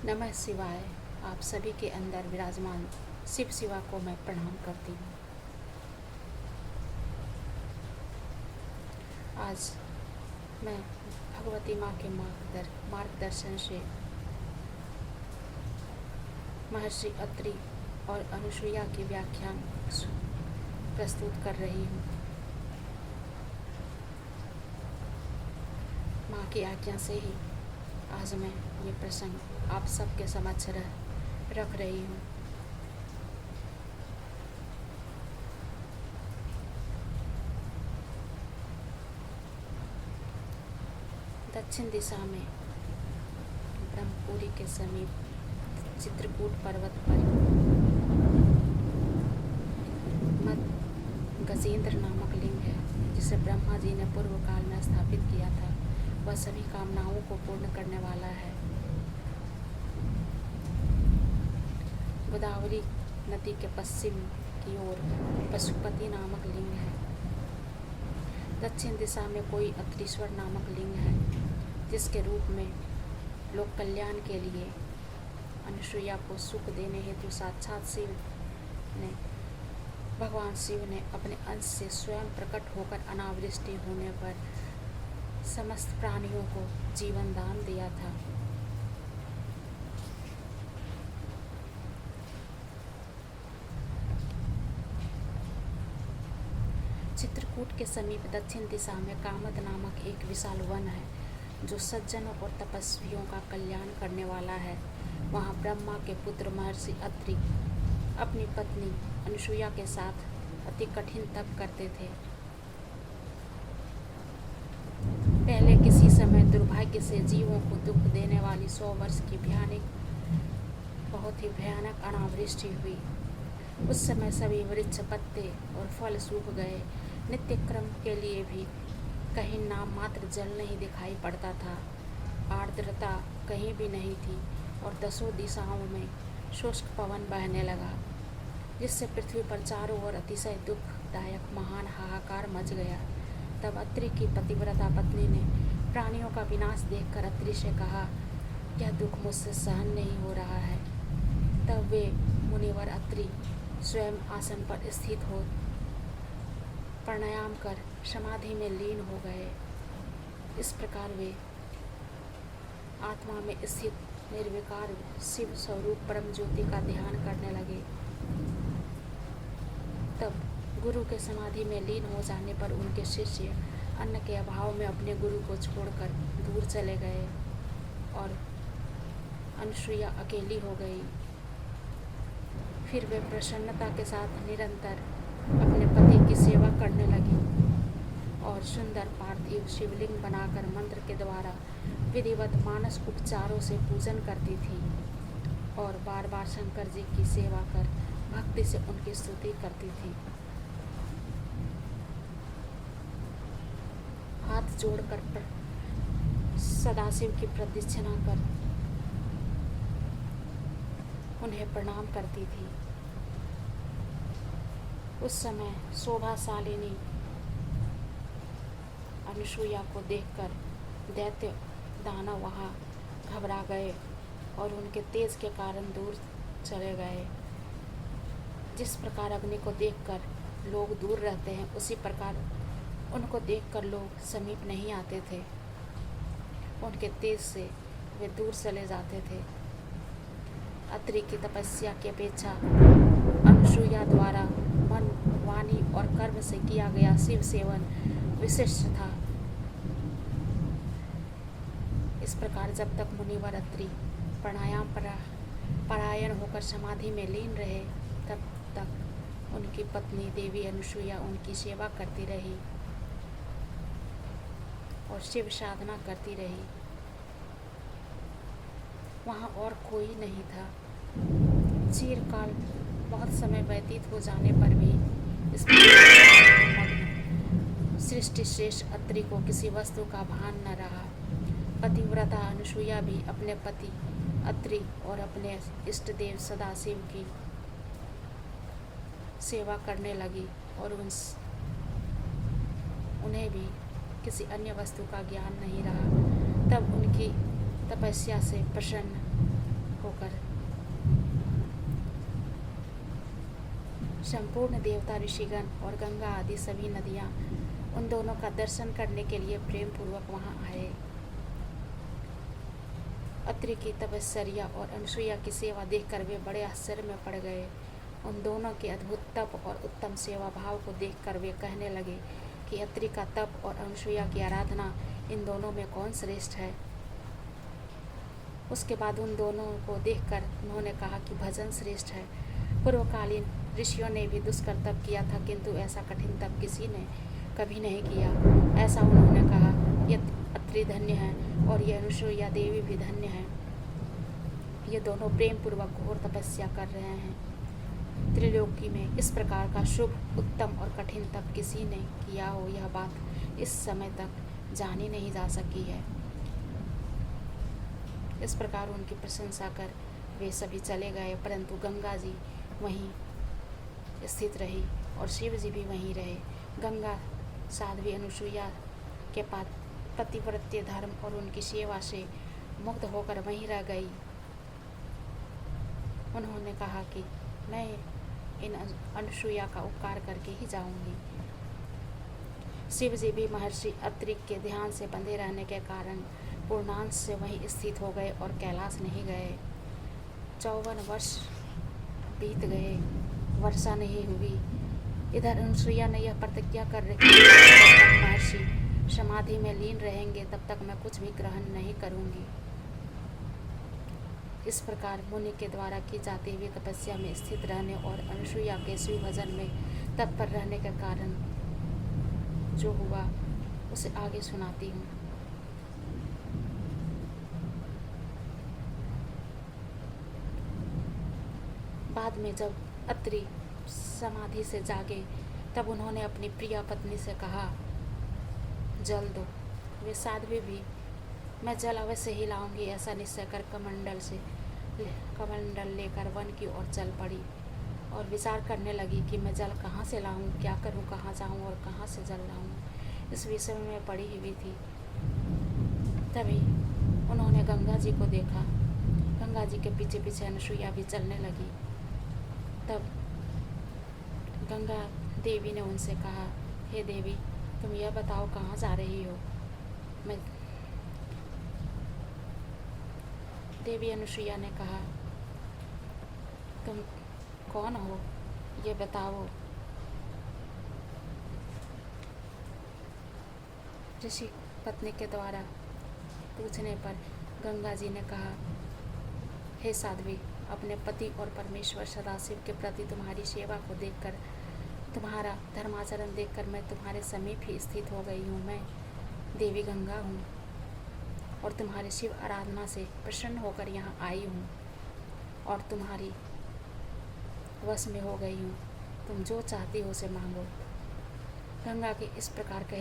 नमः शिवाय। आप सभी के अंदर विराजमान शिव शिवा को मैं प्रणाम करती हूँ। आज मैं भगवती माँ के मार्गदर्शन से महर्षि अत्रि और अनुसुईया की व्याख्यान प्रस्तुत कर रही हूँ। माँ की आज्ञा से ही आज मैं ये प्रसंग आप सबके समक्ष रख रही हूँ। दक्षिण दिशा में ब्रह्मपुरी के समीप चित्रकूट पर्वत पर गजेंद्र नामक लिंग है, जिसे ब्रह्मा जी ने पूर्व काल में स्थापित किया था। वह सभी कामनाओं को पूर्ण करने वाला है। गोदावरी नदी के पश्चिम की ओर पशुपति नामक लिंग है। दक्षिण दिशा में कोई अत्रीश्वर नामक लिंग है, जिसके रूप में लोक कल्याण के लिए अनुसुईया को सुख देने हेतु साक्षात भगवान शिव ने अपने अंश से स्वयं प्रकट होकर अनावृष्टि होने पर समस्त प्राणियों को जीवन दान दिया था। चित्रकूट के समीप दक्षिण दिशा में कामद नामक एक विशाल वन है, जो सज्जनों और तपस्वियों का कल्याण करने वाला है। वहाँ ब्रह्मा के पुत्र महर्षि अत्रि अपनी पत्नी अनुसुईया के साथ अति कठिन तप करते थे। पहले किसी समय दुर्भाग्य से जीवों को दुख देने वाली 100 वर्ष की बहुत ही भयानक अनावृष्टि हुई। उस समय सभी वृक्ष, पत्ते और फल सूख गए। नित्य क्रम के लिए भी कहीं नाम मात्र जल नहीं दिखाई पड़ता था। आर्द्रता कहीं भी नहीं थी और 10 दिशाओं में शुष्क पवन बहने लगा, जिससे पृथ्वी पर चारों ओर अतिशय दुखदायक महान हाहाकार मच गया। तब अत्रि की पतिव्रता पत्नी ने प्राणियों का विनाश देखकर अत्रि से कहा, यह दुख मुझसे सहन नहीं हो रहा है। तब वे मुनिवर अत्रि स्वयं आसन पर स्थित हो प्राणायाम कर समाधि में लीन हो गए। इस प्रकार वे आत्मा में स्थित निर्विकार शिव स्वरूप परम ज्योति का ध्यान करने लगे। तब गुरु के समाधि में लीन हो जाने पर उनके शिष्य अन्न के अभाव में अपने गुरु को छोड़कर दूर चले गए और अनुसुईया अकेली हो गई। फिर वे प्रसन्नता के साथ निरंतर अपने पति की सेवा करने लगी और सुंदर पार्थिव शिवलिंग बनाकर मंत्र के द्वारा विधिवत मानस उपचारों से पूजन करती थी और बार बार शंकर जी की सेवा कर भक्ति से उनकी स्तुति करती थी। हाथ जोड़कर सदाशिव की प्रदक्षिणा कर उन्हें प्रणाम करती थी। उस समय शोभाशालिनी अनुसुईया को देखकर दैत्य दानव वहाँ घबरा गए और उनके तेज के कारण दूर चले गए। जिस प्रकार अग्नि को देखकर लोग दूर रहते हैं, उसी प्रकार उनको देखकर लोग समीप नहीं आते थे। उनके तेज से वे दूर चले जाते थे। अत्रि की तपस्या की अपेक्षा अनुसुईया द्वारा मन, वाणी और कर्म से किया गया शिव सेवन विशिष्ट था। इस प्रकार जब तक मुनिवर अत्रि प्राणायाम परायण होकर समाधि में लीन रहे, तब तक उनकी पत्नी देवी अनुसुईया उनकी सेवा करती रही और शिव साधना करती रही। वहाँ और कोई नहीं था। चिरकाल बहुत समय व्यतीत हो जाने पर भी इस सृष्टि श्रेष्ठ अत्रि को किसी वस्तु का भान न रहा। पतिव्रता अनुसुईया भी अपने पति अत्रि और अपने इष्ट देव सदाशिव की सेवा करने लगी और उन्हें भी किसी अन्य वस्तु का ज्ञान नहीं रहा। तब उनकी तपस्या से प्रसन्न होकर संपूर्ण देवता, ऋषिगण और गंगा आदि सभी नदियां उन दोनों का दर्शन करने के लिए प्रेम पूर्वक वहां आए। अत्रि की तपश्चर्या और अनसुईया की सेवा देखकर वे बड़े आश्चर्य में पड़ गए। उन दोनों के अद्भुत तप और उत्तम सेवा भाव को देखकर वे कहने लगे कि अत्रि का तप और अनसुईया की आराधना, इन दोनों में कौन श्रेष्ठ है। उसके बाद उन दोनों को देखकर उन्होंने कहा कि भजन श्रेष्ठ है। पूर्वकालीन ऋषियों ने भी दुष्कर तप किया था, किंतु ऐसा कठिन तप किसी ने कभी नहीं किया। ऐसा उन्होंने कहा। ये अत्रि धन्य है और ये अनुसुईया देवी भी धन्य है। ये दोनों प्रेम पूर्वक घोर तपस्या कर रहे हैं। त्रिलोकी में इस प्रकार का शुभ, उत्तम और कठिन तप किसी ने किया हो, यह बात इस समय तक जानी नहीं जा सकी है। इस प्रकार उनकी प्रशंसा कर वे सभी चले गए, परंतु गंगा जी वहीं स्थित रही और शिव जी भी वहीं रहे। गंगा साध्वी अनुसुईया के पतिव्रत्य धर्म और उनकी सेवा से मुग्ध होकर वहीं रह गई। उन्होंने कहा कि मैं इन अनुसुईया का उपकार करके ही जाऊंगी। शिव जी भी महर्षि अत्रि के ध्यान से बंधे रहने के कारण पूर्णांश से वहीं स्थित हो गए और कैलाश नहीं गए। 54 वर्ष बीत गए, वर्षा नहीं हुई। इधर अनुसुईया ने यह प्रतिज्ञा कर रखी कि जब तक महर्षि समाधि में लीन रहेंगे तब तक मैं कुछ भी ग्रहण नहीं करूंगी। इस प्रकार मुनि के द्वारा की जाती हुई तपस्या में स्थित रहने और अनुसुईया के शिव भजन में तत्पर रहने के कारण जो हुआ उसे आगे सुनाती हूँ। बाद में जब अत्रि समाधि से जागे तब उन्होंने अपनी प्रिया पत्नी से कहा, जल दो। वे साध्वी भी, मैं जल अवश्य ही लाऊंगी, ऐसा निश्चय कर कमंडल लेकर वन की ओर चल पड़ी और विचार करने लगी कि मैं जल कहाँ से लाऊं, क्या करूं, कहाँ जाऊं और कहाँ से जल लाऊं। इस विषय में मैं पड़ी हुई थी। तभी उन्होंने गंगा जी को देखा। गंगा जी के पीछे पीछे अनुसुईया भी चलने लगी। तब गंगा देवी ने उनसे कहा, हे देवी, तुम यह बताओ कहाँ जा रही हो। मैं देवी अनुसुईया ने कहा, तुम कौन हो, ये बताओ। ऋषि पत्नी के द्वारा पूछने पर गंगा जी ने कहा, हे साध्वी, अपने पति और परमेश्वर सदाशिव के प्रति तुम्हारी सेवा को देखकर, तुम्हारा धर्माचरण देखकर मैं तुम्हारे समीप ही स्थित हो गई हूँ। मैं देवी गंगा हूँ और तुम्हारी शिव आराधना से प्रसन्न होकर यहाँ आई हूँ और तुम्हारी वश में हो गई हूँ। तुम जो चाहती हो उसे मांगो। गंगा के इस प्रकार